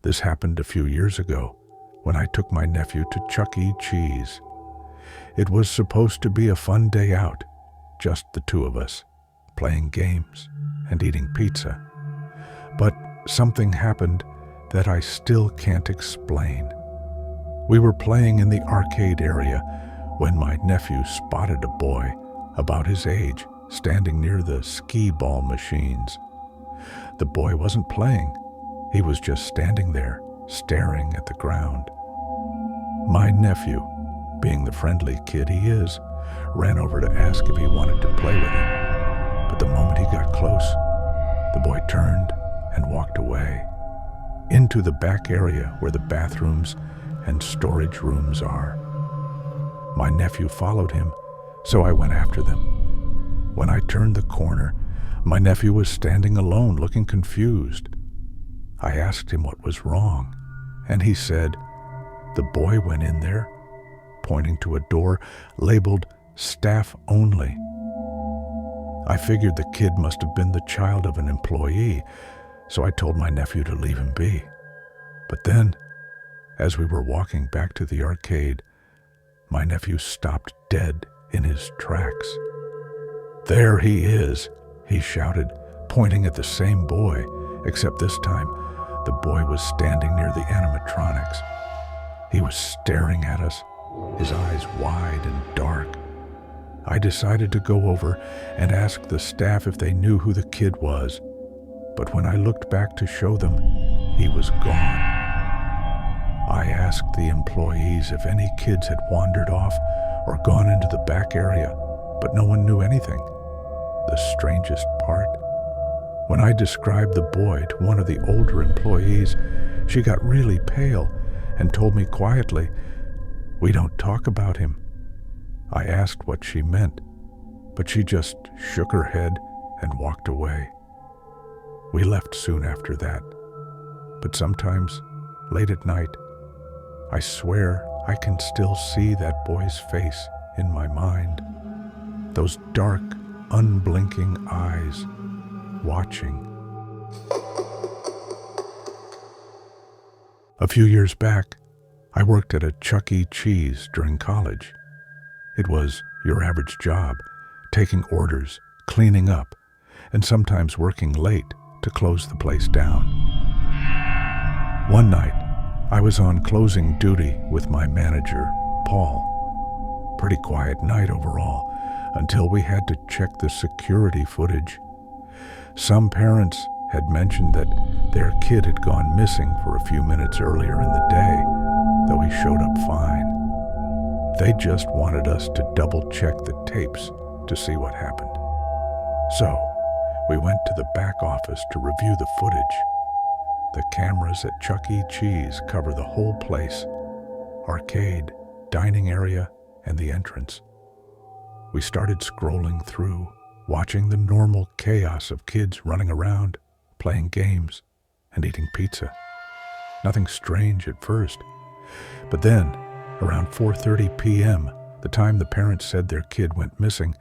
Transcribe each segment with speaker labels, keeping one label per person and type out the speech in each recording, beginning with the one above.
Speaker 1: This happened a few years ago when I took my nephew to Chuck E. Cheese. It was supposed to be a fun day out, just the two of us, playing games and eating pizza. But something happened that I still can't explain. We were playing in the arcade area when my nephew spotted a boy about his age standing near the skee ball machines. The boy wasn't playing. He was just standing there, staring at the ground. My nephew, being the friendly kid he is, ran over to ask if he wanted to play with him. But the moment he got close, the boy turned and walked away into the back area where the bathrooms and storage rooms are. My nephew followed him, so I went after them. When I turned the corner, my nephew was standing alone, looking confused. I asked him what was wrong, and he said, "The boy went in there," pointing to a door labeled "Staff Only." I figured the kid must have been the child of an employee, so I told my nephew to leave him be. But then, as we were walking back to the arcade, my nephew stopped dead in his tracks. "There he is," he shouted, pointing at the same boy, except this time the boy was standing near the animatronics. He was staring at us, his eyes wide and dark. I decided to go over and ask the staff if they knew who the kid was, but when I looked back to show them, he was gone. I asked the employees if any kids had wandered off or gone into the back area, but no one knew anything. The strangest part, when I described the boy to one of the older employees, she got really pale and told me quietly, "We don't talk about him." I asked what she meant, but she just shook her head and walked away. We left soon after that, but sometimes, late at night, I swear I can still see that boy's face in my mind. Those dark, unblinking eyes, watching. A few years back, I worked at a Chuck E. Cheese during college. It was your average job, taking orders, cleaning up, and sometimes working late to close the place down. One night, I was on closing duty with my manager, Paul. Pretty quiet night overall, until we had to check the security footage. Some parents had mentioned that their kid had gone missing for a few minutes earlier in the day, though he showed up fine. They just wanted us to double-check the tapes to see what happened. So, we went to the back office to review the footage. The cameras at Chuck E. Cheese cover the whole place: arcade, dining area, and the entrance. We started scrolling through, watching the normal chaos of kids running around, playing games, and eating pizza. Nothing strange at first. But then, around 4:30 p.m., the time the parents said their kid went missing,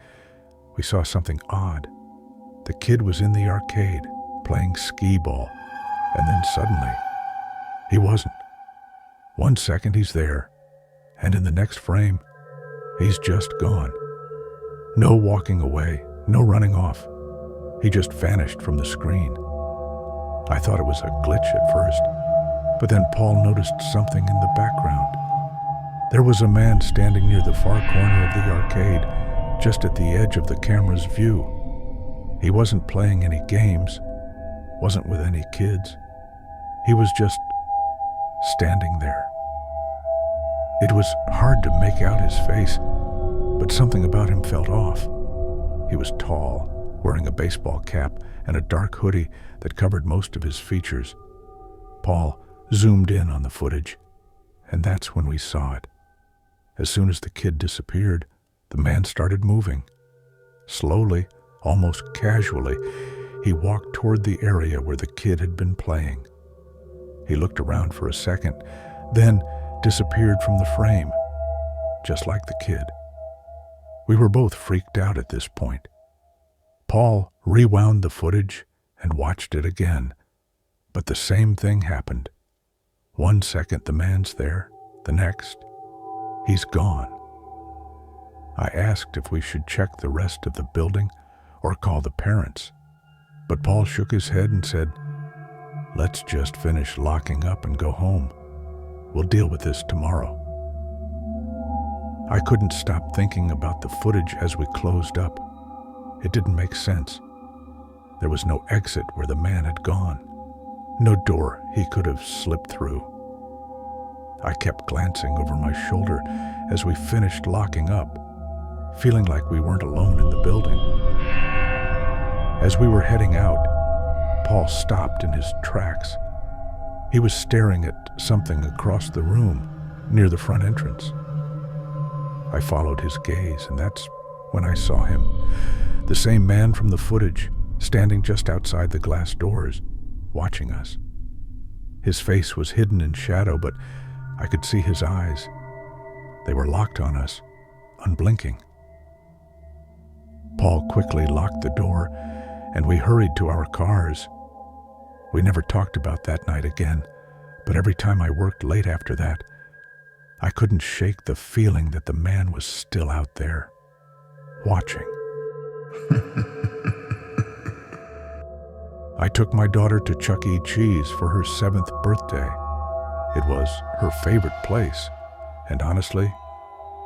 Speaker 1: we saw something odd. The kid was in the arcade, playing skee ball, and then suddenly, he wasn't. 1 second he's there, and in the next frame, he's just gone. No walking away, no running off. He just vanished from the screen. I thought it was a glitch at first, but then Paul noticed something in the background. There was a man standing near the far corner of the arcade, just at the edge of the camera's view. He wasn't playing any games, wasn't with any kids. He was just standing there. It was hard to make out his face, but something about him felt off. He was tall, wearing a baseball cap and a dark hoodie that covered most of his features. Paul zoomed in on the footage, and that's when we saw it. As soon as the kid disappeared, the man started moving. Slowly, almost casually, he walked toward the area where the kid had been playing. He looked around for a second, then disappeared from the frame, just like the kid. We were both freaked out at this point. Paul rewound the footage and watched it again, but the same thing happened. One second the man's there, the next, he's gone. I asked if we should check the rest of the building or call the parents, but Paul shook his head and said, "Let's just finish locking up and go home. We'll deal with this tomorrow." I couldn't stop thinking about the footage as we closed up. It didn't make sense. There was no exit where the man had gone, no door he could have slipped through. I kept glancing over my shoulder as we finished locking up, feeling like we weren't alone in the building. As we were heading out, Paul stopped in his tracks. He was staring at something across the room near the front entrance. I followed his gaze, and that's when I saw him, the same man from the footage, standing just outside the glass doors, watching us. His face was hidden in shadow, but I could see his eyes. They were locked on us, unblinking. Paul quickly locked the door, and we hurried to our cars. We never talked about that night again, but every time I worked late after that, I couldn't shake the feeling that the man was still out there, watching. I took my daughter to Chuck E. Cheese for her 7th birthday. It was her favorite place, and honestly,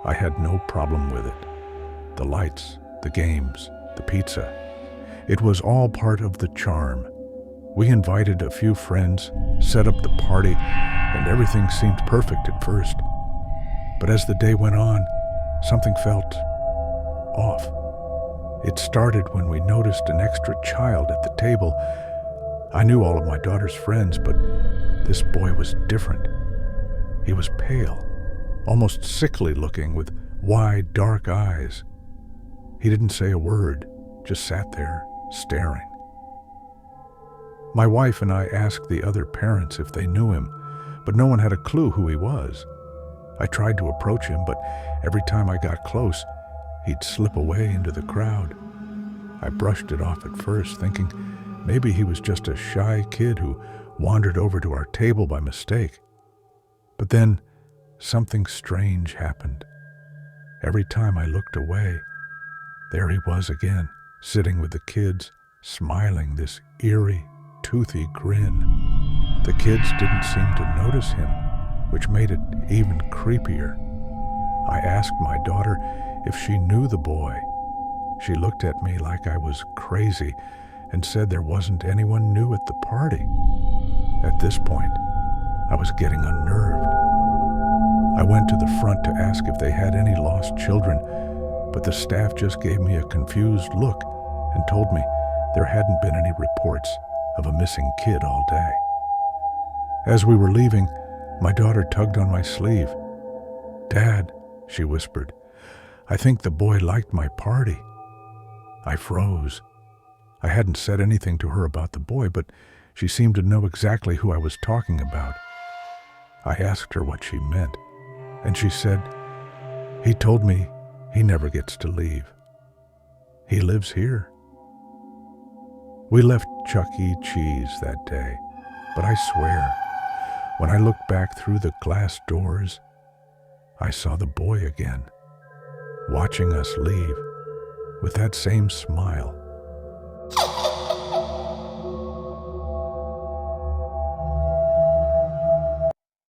Speaker 1: I had no problem with it. The lights, the games, the pizza. It was all part of the charm. We invited a few friends, set up the party, and everything seemed perfect at first. But as the day went on, something felt off. It started when we noticed an extra child at the table. I knew all of my daughter's friends, but this boy was different. He was pale, almost sickly looking, with wide, dark eyes. He didn't say a word, just sat there, staring. My wife and I asked the other parents if they knew him, but no one had a clue who he was. I tried to approach him, but every time I got close, he'd slip away into the crowd. I brushed it off at first, thinking maybe he was just a shy kid who wandered over to our table by mistake. But then something strange happened. Every time I looked away, there he was again, sitting with the kids, smiling this eerie, toothy grin. The kids didn't seem to notice him, which made it even creepier. I asked my daughter if she knew the boy. She looked at me like I was crazy and said there wasn't anyone new at the party. At this point, I was getting unnerved. I went to the front to ask if they had any lost children, but the staff just gave me a confused look and told me there hadn't been any reports of a missing kid all day. As we were leaving, my daughter tugged on my sleeve. "Dad," she whispered, "I think the boy liked my party." I froze. I hadn't said anything to her about the boy, but she seemed to know exactly who I was talking about. I asked her what she meant, and she said, "He told me he never gets to leave. He lives here." We left Chuck E. Cheese that day, but I swear, when I looked back through the glass doors, I saw the boy again, watching us leave with that same smile